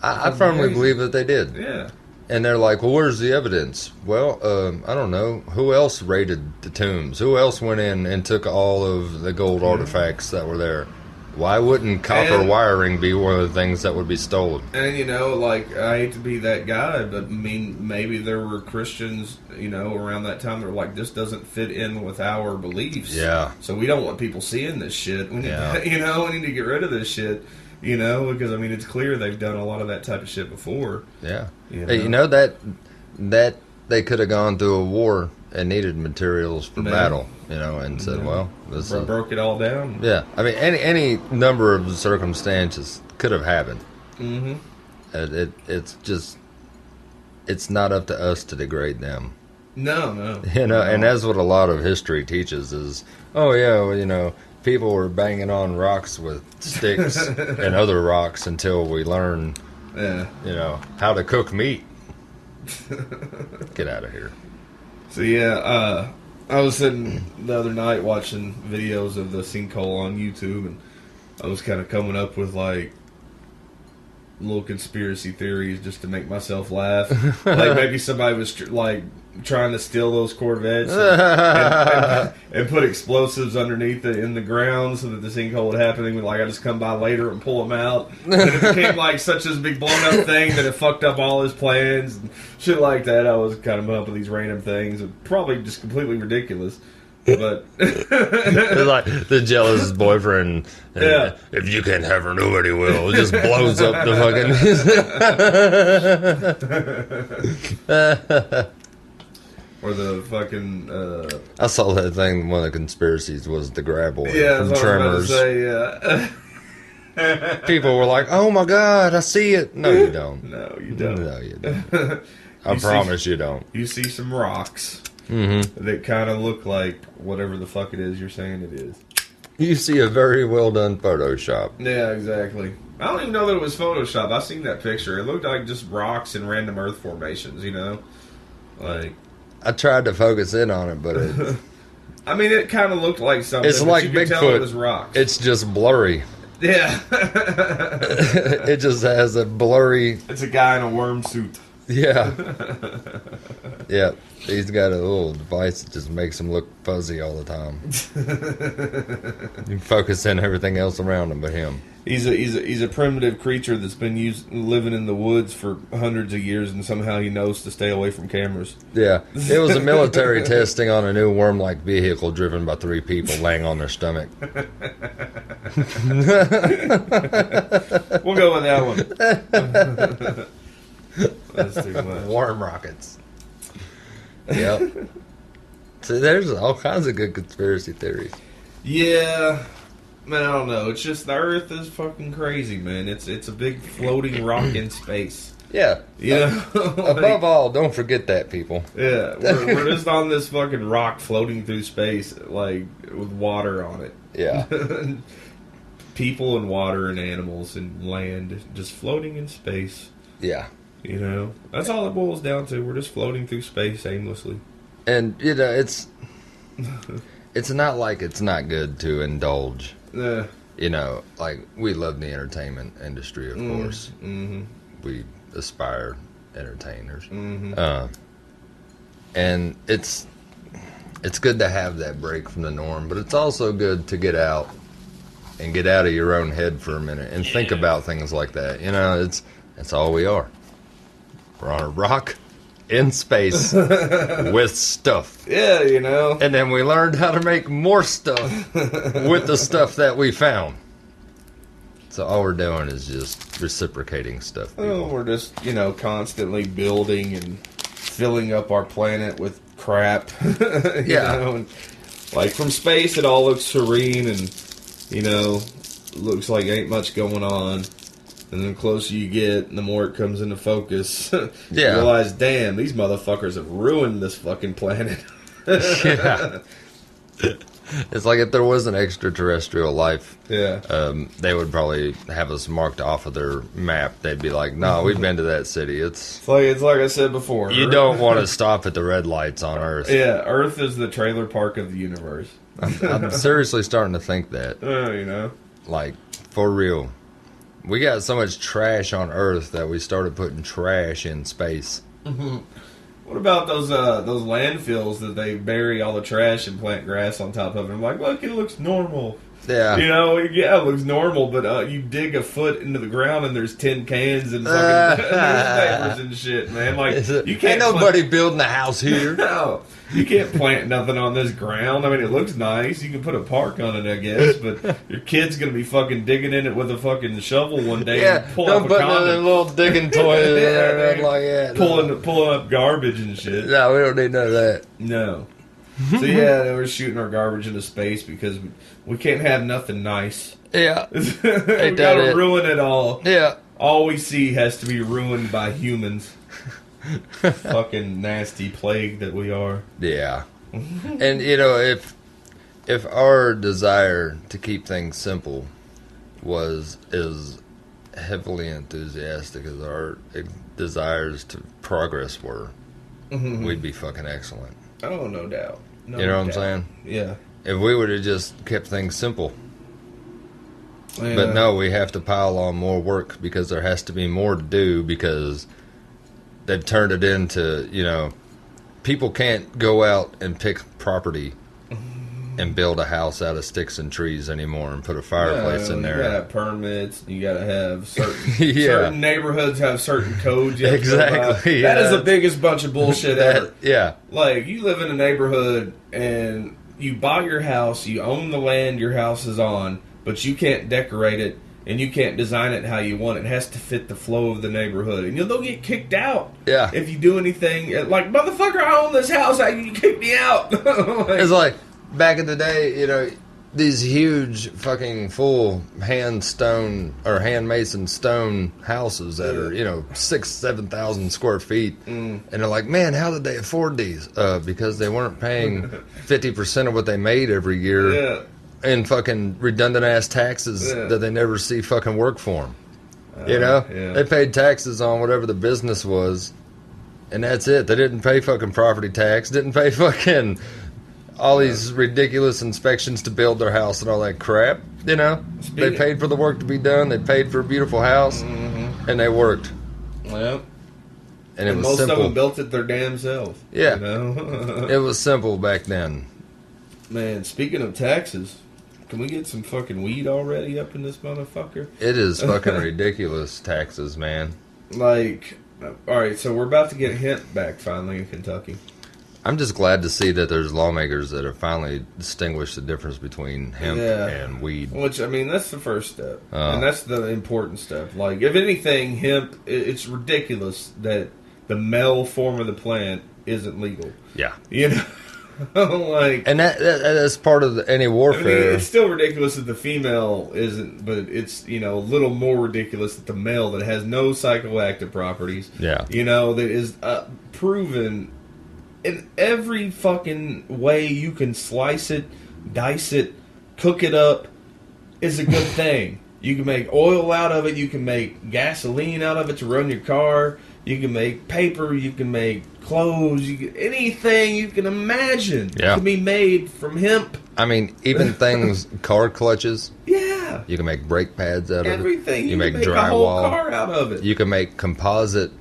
I firmly believe that they did. yeah. And they're like, well, where's the evidence? Well, I don't know. Who else raided the tombs? Who else went in and took all of the gold artifacts that were there? Why wouldn't copper wiring be one of the things that would be stolen? And, you know, like, I hate to be that guy, but, I mean, maybe there were Christians, you know, around that time that were like, this doesn't fit in with our beliefs. Yeah. So we don't want people seeing this shit. We need Yeah. you know, we need to get rid of this shit, you know, because, I mean, it's clear they've done a lot of that type of shit before. Yeah. You Hey, you know that they could have gone through a war and needed materials for battle, you know, and said, well, this is... Broke it all down. Yeah. I mean, any number of circumstances could have happened. Mm-hmm. It's just... It's not up to us to degrade them. No. You know, and that's what a lot of history teaches is, oh, yeah, well, you know, people were banging on rocks with sticks and other rocks until we learn, Yeah. you know, how to cook meat. Get out of here. So, yeah, I was sitting the other night watching videos of the sinkhole on YouTube, and I was kind of coming up with, like, little conspiracy theories just to make myself laugh. Like, maybe somebody was, trying to steal those Corvettes and put explosives underneath it in the ground so that the sinkhole would happen. And like, I just come by later and pull them out. And it became like such this big blown up thing that it fucked up all his plans and shit like that. I was kind of up with these random things, probably just completely ridiculous. But It's like the jealous boyfriend. Yeah. If you can't have her, nobody will. It just blows up the fucking. or the fucking I saw that thing. One of the conspiracies was the graboid yeah, from that's what I was Tremors. about to say, People were like, "Oh my god, I see it." No, you don't. no, you don't. No, you don't. I promise you don't. You see some rocks Mm-hmm. that kind of look like whatever the fuck it is you're saying it is. You see a very well done Photoshop. Yeah, exactly. I don't even know that it was Photoshop. I seen that picture. It looked like just rocks and random earth formations, you know? Like, I tried to focus in on it, but it, I mean, it kind of looked like something. it's but like you could tell it Bigfoot. was rocks. It's just blurry. Yeah. It just has a blurry. It's a guy in a worm suit. Yeah. Yeah. He's got a little device that just makes him look fuzzy all the time. You focus in everything else around him but him. He's a primitive creature that's been living in the woods for hundreds of years, and somehow he knows to stay away from cameras. Yeah. It was a military testing on a new worm-like vehicle driven by 3 people laying on their stomach. We'll go with that one. That's too much. Worm rockets. Yep. See, there's all kinds of good conspiracy theories. Yeah, man, I don't know. It's just the Earth is fucking crazy, man. It's a big floating rock in space. Yeah. You know? Above all, don't forget that, people. Yeah, we're just on this fucking rock floating through space, like, with water on it. Yeah. People and water and animals and land just floating in space. Yeah. You know? That's all it boils down to. We're just floating through space aimlessly. And, you know, it's not like it's not good to indulge. Yeah. You know, like, we love the entertainment industry, of course. Mm-hmm. We aspire entertainers. Mm-hmm. And it's good to have that break from the norm, but it's also good to get out and get out of your own head for a minute and think about things like that. You know, that's all we are. We're on a rock in space with stuff. Yeah, you know. And then we learned how to make more stuff with the stuff that we found. So all we're doing is just reciprocating stuff. Well, we're just, you know, constantly building and filling up our planet with crap. You know? And, like, from space, it all looks serene and, you know, looks like ain't much going on. And then the closer you get, the more it comes into focus. You realize, damn, these motherfuckers have ruined this fucking planet. Yeah. It's like if there was an extraterrestrial life, Yeah. they would probably have us marked off of their map. They'd be like, "No, we've been to that city. It's It's like I said before. you don't want to stop at the red lights on Earth." Yeah, Earth is the trailer park of the universe. I'm seriously starting to think that, You know. like, for real. We got so much trash on Earth that we started putting trash in space. What about those landfills that they bury all the trash and plant grass on top of it? I'm like, look, it looks normal. Yeah. You know, yeah, it looks normal, but you dig a foot into the ground and there's tin cans and fucking newspapers and shit, man. Like, you can't. Ain't nobody building a house here. No, you can't plant nothing on this ground. I mean, it looks nice. You can put a park on it, I guess, but your kid's gonna be fucking digging in it with a fucking shovel one day Yeah, and pull don't up a put a condom. little digging toy in there dude. like that. Pulling up garbage and shit. No, we don't need none of that. No. So yeah, they were shooting our garbage into space because we can't have nothing nice. Yeah. We that gotta it? ruin it all. Yeah. All we see has to be ruined by humans. Fucking nasty plague that we are. Yeah. And you know, if our desire to keep things simple was as heavily enthusiastic as our desires to progress were, we'd be fucking excellent. Oh, no doubt. No You know what I'm doubt. saying? Yeah. If we would have just kept things simple. Yeah. But no, we have to pile on more work because there has to be more to do because they've turned it into, you know, people can't go out and pick property and build a house out of sticks and trees anymore and put a fireplace in You there. gotta have permits. You gotta have certain Yeah. certain neighborhoods have certain codes. You have to go by. Exactly, That yeah. is the biggest bunch of bullshit ever. Yeah. Like, you live in a neighborhood and you buy your house, you own the land your house is on, but you can't decorate it and you can't design it how you want it. It has to fit the flow of the neighborhood. And they'll get kicked out Yeah. if you do anything. Like, motherfucker, I own this house. How can you kick me out? Like, It's like back in the day, you know, these huge fucking full hand mason stone houses that are, you know, 6,000-7,000 square feet. And they're like, man, how did they afford these? Because they weren't paying 50% of what they made every year yeah. in fucking redundant ass taxes Yeah. that they never see fucking work for them. You know? yeah. They paid taxes on whatever the business was, and that's it. They didn't pay fucking property tax, didn't pay fucking all these ridiculous inspections to build their house and all that crap. You know? They paid for the work to be done, they paid for a beautiful house, and they worked. Well, And it was most simple. of them built it their damn self. Yeah. You know? It was simple back then. Man, speaking of taxes, can we get some fucking weed already up in this motherfucker? It is fucking ridiculous, taxes, man. Like, alright, so we're about to get hemp back finally in Kentucky. I'm just glad to see that there's lawmakers that have finally distinguished the difference between hemp Yeah. and weed. Which, I mean, that's the first step. And that's the important step. Like, if anything, hemp, it's ridiculous that the male form of the plant isn't legal. Yeah. You know? Like, And that's part of any I mean, warfare. it's still ridiculous that the female isn't, but it's, you know, a little more ridiculous that the male that has no psychoactive properties, Yeah. you know, that is proven in every fucking way you can slice it, dice it, cook it up, is a good thing. You can make oil out of it, you can make gasoline out of it to run your car, you can make paper, you can make clothes, anything you can imagine can be made from hemp. I mean, even things, car clutches, Yeah. you can make brake pads out of it. Everything. You make can make a whole drywall. car out of it. You can make composite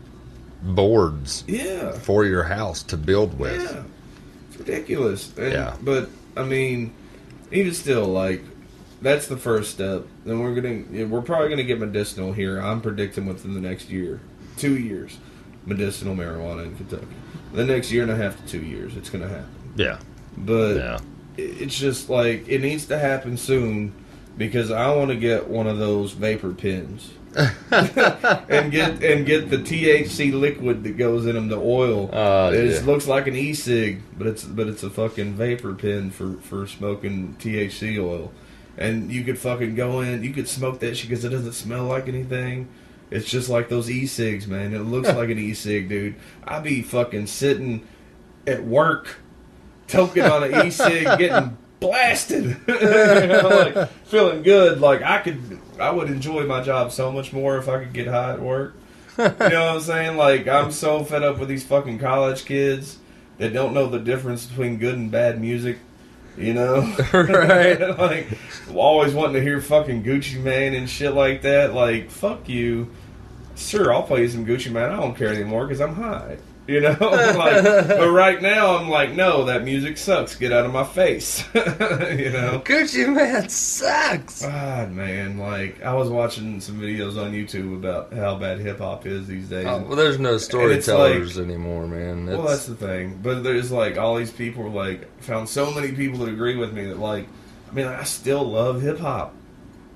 boards Yeah. for your house to build with. Yeah. It's ridiculous. And, Yeah. But, I mean, even still, like, that's the first step. Then we're probably gonna get medicinal here. I'm predicting within the next year, 2 years, medicinal marijuana in Kentucky. The next year and a half to 2 years, it's gonna happen. Yeah. But Yeah. it's just like it needs to happen soon because I want to get one of those vapor pens and get the THC liquid that goes in them, the oil. It looks like an e-cig, but it's a fucking vapor pen for smoking THC oil. And you could fucking go in, you could smoke that shit because it doesn't smell like anything. It's just like those e-cigs, man. It looks like an e-cig, dude. I'd be fucking sitting at work, toking on an e-cig, getting blasted. Like, feeling good. Like, I would enjoy my job so much more if I could get high at work. You know what I'm saying? Like, I'm so fed up with these fucking college kids that don't know the difference between good and bad music. You know? Right. Like, always wanting to hear fucking Gucci Mane and shit like that. Like, fuck you. Sure, I'll play you some Gucci Mane. I don't care anymore because I'm high. You know? Like, but right now, I'm like, no, that music sucks. Get out of my face. You know? Gucci Mane sucks. God, man. Like, I was watching some videos on YouTube about how bad hip-hop is these days. Oh, well, there's no storytellers anymore, man. Well, that's the thing. But there's, like, all these people, like, found so many people that agree with me that, like, I mean, I still love hip-hop.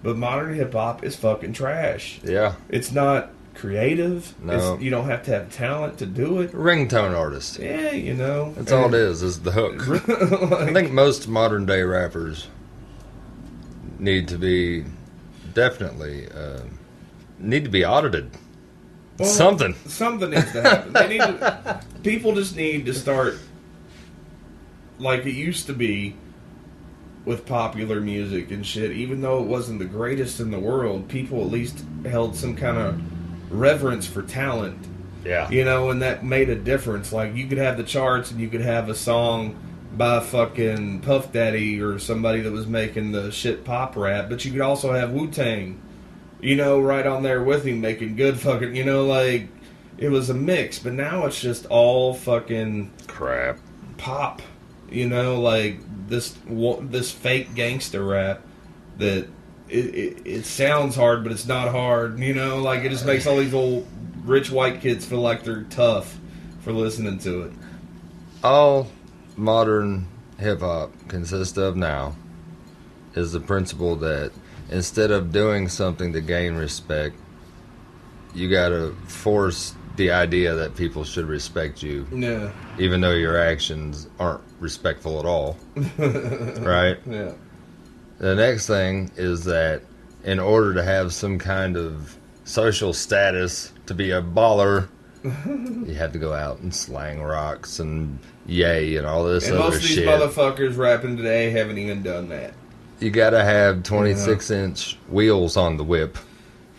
But modern hip-hop is fucking trash. Yeah. It's not creative. No. You don't have to have talent to do it. Ringtone artist. Yeah, you know. That's all it is the hook. Like, I think most modern day rappers need to be definitely need to be audited. well, Something needs to happen. People just need to start like it used to be with popular music and shit. Even though it wasn't the greatest in the world, people at least held some kind of reverence for talent. Yeah. You know, and that made a difference. Like, you could have the charts and you could have a song by fucking Puff Daddy or somebody that was making the shit pop rap, but you could also have Wu-Tang, you know, right on there with him making good fucking, you know, like, it was a mix. But now it's just all fucking crap. pop, you know, like this fake gangster rap that it sounds hard, but it's not hard, you know, like it just makes all these old rich white kids feel like they're tough for listening to it. All modern hip-hop consists of now is the principle that instead of doing something to gain respect, you gotta force the idea that people should respect you. Yeah. Even though your actions aren't respectful at all. Right? Yeah. The next thing is that in order to have some kind of social status, to be a baller, you have to go out and slang rocks and yay and all this and other most of these shit. motherfuckers rapping today haven't even done that. You gotta have 26-inch wheels on the whip,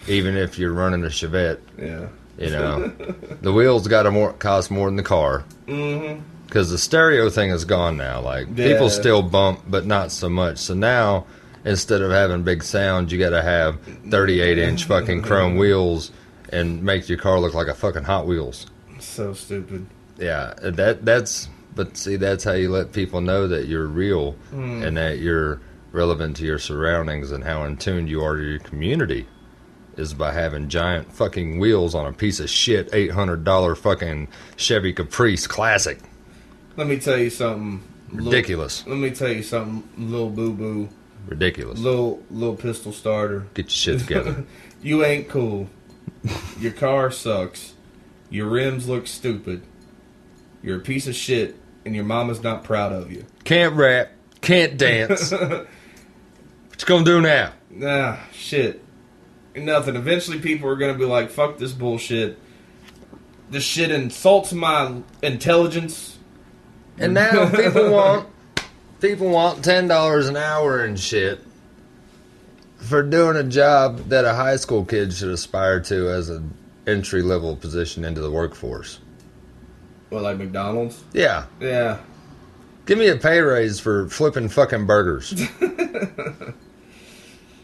even if you're running a Chevette. Yeah. You know, the wheels gotta cost more than the car. Mm-hmm. Because the stereo thing is gone now. Like, people still bump, but not so much. So now, instead of having big sound, you gotta have 38-inch fucking chrome wheels and make your car look like a fucking Hot Wheels. So stupid. Yeah, but see, that's how you let people know that you're real and that you're relevant to your surroundings and how in tune you are to your community, is by having giant fucking wheels on a piece of shit $800 fucking Chevy Caprice Classic. Let me tell you something. Ridiculous. Let me tell you something, little boo-boo. Ridiculous. Little pistol starter. Get your shit together. You ain't cool. Your car sucks. Your rims look stupid. You're a piece of shit, and your mama's not proud of you. Can't rap. Can't dance. What you gonna do now? Nah, shit. Nothing. Eventually people are gonna be like, fuck this bullshit. This shit insults my intelligence. And now people want $10 an hour and shit for doing a job that a high school kid should aspire to as an entry-level position into the workforce. What, like McDonald's? Yeah. Yeah. Give me a pay raise for flipping fucking burgers.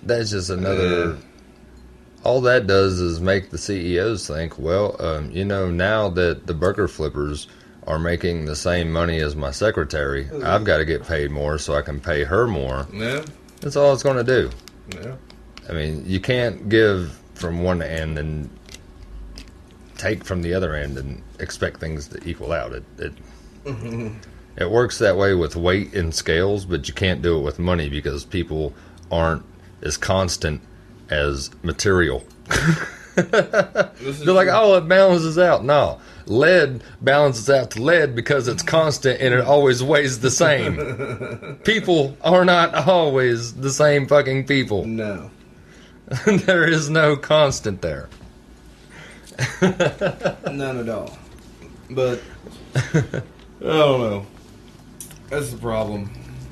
That's just another... All that does is make the CEOs think, well, you know, now that the burger flippers are making the same money as my secretary, I've got to get paid more so I can pay her more. Yeah. That's all it's going to do. Yeah. I mean, you can't give from one end and take from the other end and expect things to equal out. It works that way with weight and scales, but you can't do it with money because people aren't as constant as material. They're like, oh, it balances out. No, lead balances out to lead because it's constant and it always weighs the same. People are not always the same fucking people. No. There is no constant there. None at all. But I don't know. That's the problem.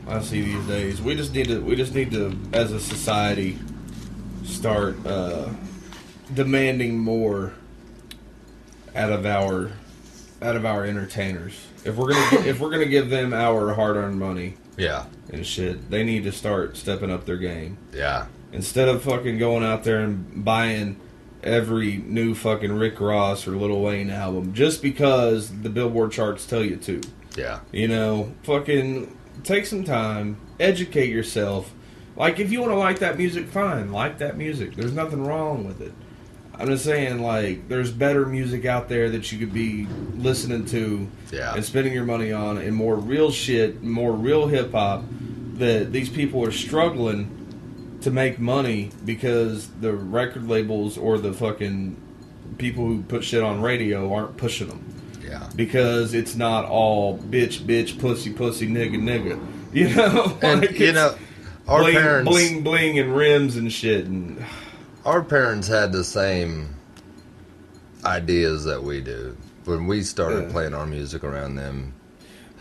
I see these days. We just need to, as a society, start demanding more out of our entertainers. If we're gonna give them our hard-earned money, Yeah. and shit, they need to start stepping up their game. Yeah. Instead of fucking going out there and buying every new fucking Rick Ross or Lil Wayne album just because the Billboard charts tell you to. Yeah. You know, fucking take some time, educate yourself. Like, if you want to like that music, fine, like that music. There's nothing wrong with it. I'm just saying, like, there's better music out there that you could be listening to and spending your money on, and more real shit, more real hip-hop, that these people are struggling to make money because the record labels or the fucking people who put shit on radio aren't pushing them. Yeah. Because it's not all bitch, bitch, pussy, pussy, nigga, nigga. You know? And, like, you know, our bling, parents... bling, bling, and rims and shit. And our parents had the same ideas that we do. When we started playing our music around them,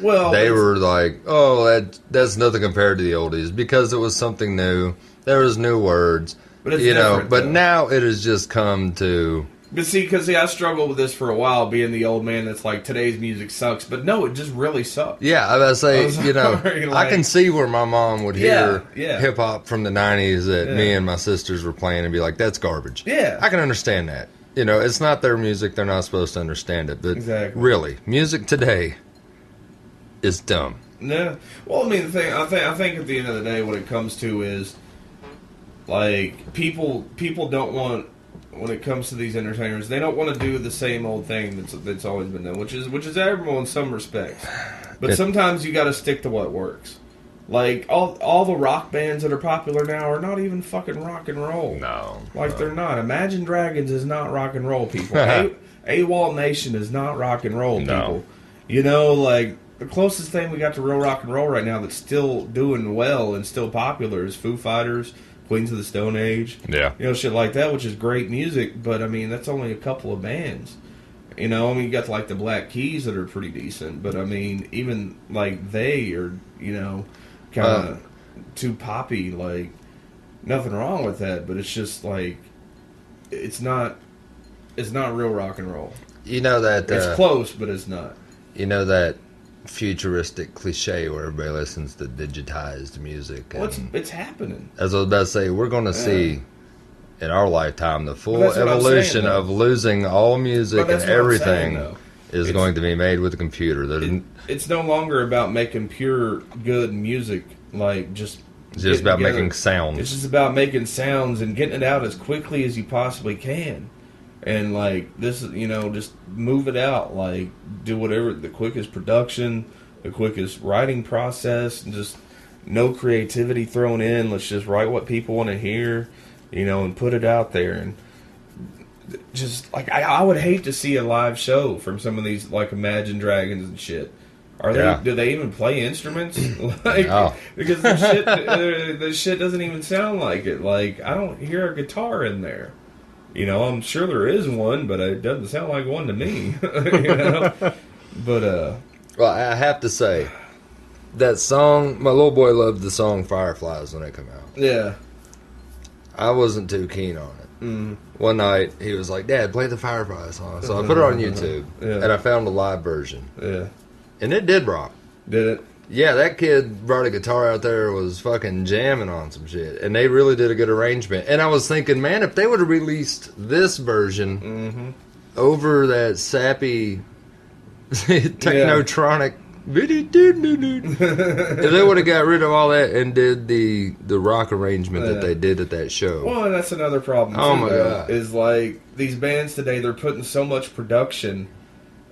well, they were like, oh, that's nothing compared to the oldies, because it was something new. There was new words. But it's but though. now it has just come to... But see, I struggled with this for a while, being the old man that's like, today's music sucks. But no, it just really sucks. Yeah, I was about to say, like, I can see where my mom would hear Yeah. hip-hop from the 90s that me and my sisters were playing and be like, that's garbage. Yeah. I can understand that. You know, it's not their music. They're not supposed to understand it. But really, music today is dumb. No. Well, I mean, I think at the end of the day, what it comes to is, like, people don't want, when it comes to these entertainers, they don't want to do the same old thing that's always been done, which is admirable in some respects. But sometimes you got to stick to what works. Like, all the rock bands that are popular now are not even fucking rock and roll. No. They're not. Imagine Dragons is not rock and roll, people. AWOL Nation is not rock and roll, people. No. You know, like, the closest thing we got to real rock and roll right now that's still doing well and still popular is Foo Fighters, Queens of the Stone Age. Yeah. You know, shit like that, which is great music, but, I mean, that's only a couple of bands. You know, I mean, you got, like, the Black Keys that are pretty decent, but, I mean, even, like, they are, you know, kind of too poppy. Like, nothing wrong with that, but it's just, like, it's not real rock and roll. You know that... it's close, but it's not. You know that futuristic cliche where everybody listens to digitized music. Well, it's happening. As I was about to say, we're going to see in our lifetime the full evolution saying, of losing all music and everything is going to be made with a computer. It's no longer about making pure good music, like just about making sounds. It's just about making sounds and getting it out as quickly as you possibly can. And, like, this is, you know, just move it out. Like, do whatever, the quickest production, the quickest writing process, and just no creativity thrown in. Let's just write what people want to hear, you know, and put it out there. And just, like, I would hate to see a live show from some of these, like, Imagine Dragons and shit. Do they even play instruments? No. Because the shit doesn't even sound like it. Like, I don't hear a guitar in there. You know, I'm sure there is one, but it doesn't sound like one to me. You know? But, well, I have to say, that song, my little boy loved the song Fireflies when it came out. Yeah. I wasn't too keen on it. Mm. One night, he was like, Dad, play the Fireflies song. So I put it on YouTube, and I found a live version. Yeah. And it did rock. Did it? Yeah, that kid brought a guitar out there, was fucking jamming on some shit. And they really did a good arrangement. And I was thinking, man, if they would have released this version over that sappy technotronic, if they would have got rid of all that and did the rock arrangement that they did at that show. Well, and that's another problem, too, my God. is, like, these bands today, they're putting so much production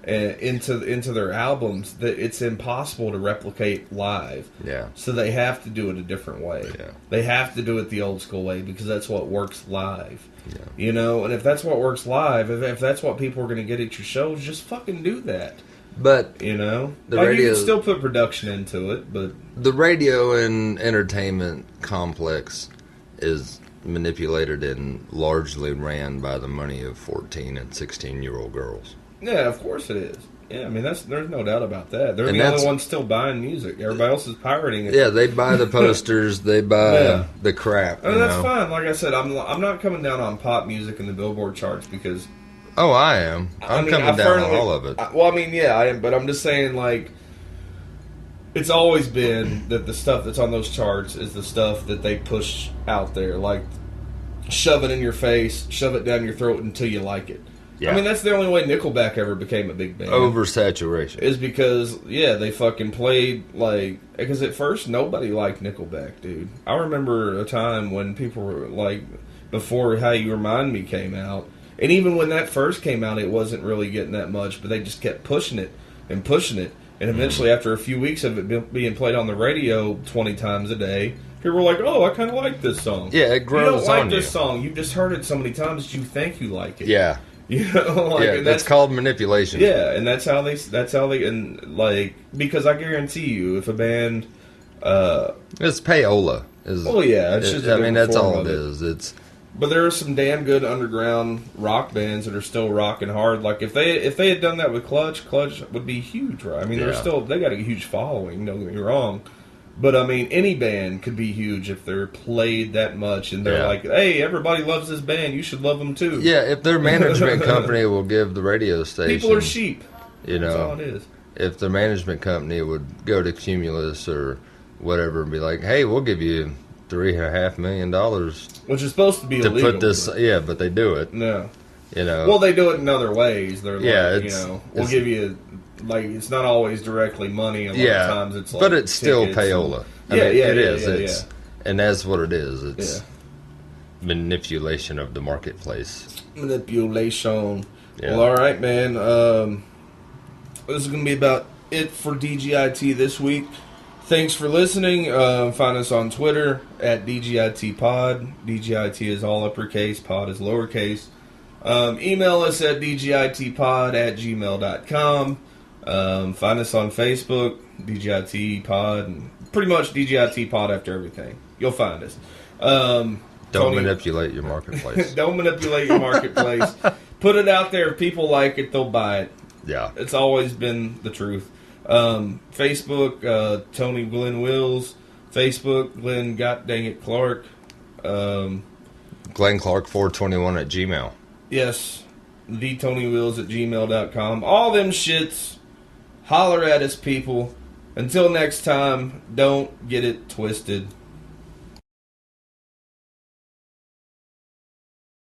into their albums that it's impossible to replicate live. Yeah. So they have to do it a different way. Yeah. They have to do it the old school way because that's what works live. Yeah. You know, and if that's what works live, if that's what people are going to get at your shows, just fucking do that. But you know, the like, radio, you can still put production into it, but the radio and entertainment complex is manipulated and largely ran by the money of 14 and 16-year-old girls. Yeah, of course it is. Yeah, I mean, there's no doubt about that. They're And the only that's- ones still buying music. Everybody else is pirating it. Yeah, they buy the posters, they buy Yeah. the crap. I mean, you that's know? fine. Like I said, I'm not coming down on pop music in the Billboard charts because Oh, I am. I'm coming down on all of it. Well, I mean, yeah, I am, but I'm just saying, like, it's always been that the stuff that's on those charts is the stuff that they push out there, like shove it in your face, shove it down your throat until you like it. Yeah. I mean, that's the only way Nickelback ever became a big band. Oversaturation. Is because, yeah, they fucking played, like, because at first nobody liked Nickelback, dude. I remember a time when people were, like, before How You Remind Me came out, and even when that first came out, it wasn't really getting that much, but they just kept pushing it, and eventually, after a few weeks of it being played on the radio 20 times a day, people were like, oh, I kind of like this song. Yeah, it grows You don't like on this you. song. You've just heard it so many times that you think you like it. Yeah. You know, like, Yeah, and that's called manipulation. yeah, and that's how they, and like, because I guarantee you, if a band, It's payola. oh yeah, it's just a I mean, different that's form all of it is. It's But there are some damn good underground rock bands that are still rocking hard. Like if they had done that with Clutch would be huge, right? I mean, Yeah. they got a huge following. Don't get me wrong. But, I mean, any band could be huge if they're played that much and they're Yeah. like, hey, everybody loves this band. You should love them, too. yeah. If their management company will give the radio station, People are sheep. you That's all know, it is. if their management company would go to Cumulus or whatever and be like, hey, we'll give you $3.5 million Which is supposed to be to illegal. put this. but- Yeah, but they do it. No. You know. Well, they do it in other ways. They're Yeah, like, it's- we'll it's- give you, like, it's not always directly money. A lot yeah, of times it's like but it's still tickets and- payola. I Yeah, mean, yeah, it yeah, is. yeah, It's and that's what it is. It's Yeah. manipulation of the marketplace. Manipulation. Yeah. Well, all right, man. This is going to be about it for DGIT this week. Thanks for listening. Find us on Twitter at DGIT Pod. DGIT is all uppercase, pod is lowercase. Email us at dgitpod@gmail.com. Find us on Facebook, DGIT Pod, and pretty much DGIT Pod after everything. You'll find us. Don't Tony- manipulate your marketplace. Don't manipulate your marketplace. Put it out there. If people like it, they'll buy it. Yeah. It's always been the truth. Facebook, Tony Glenn Wills. Facebook, Glenn Goddangit Clark. Glenn Clark 421 at Gmail. Yes, thetonywills@gmail.com. All them shits. Holler at us, people. Until next time, don't get it twisted.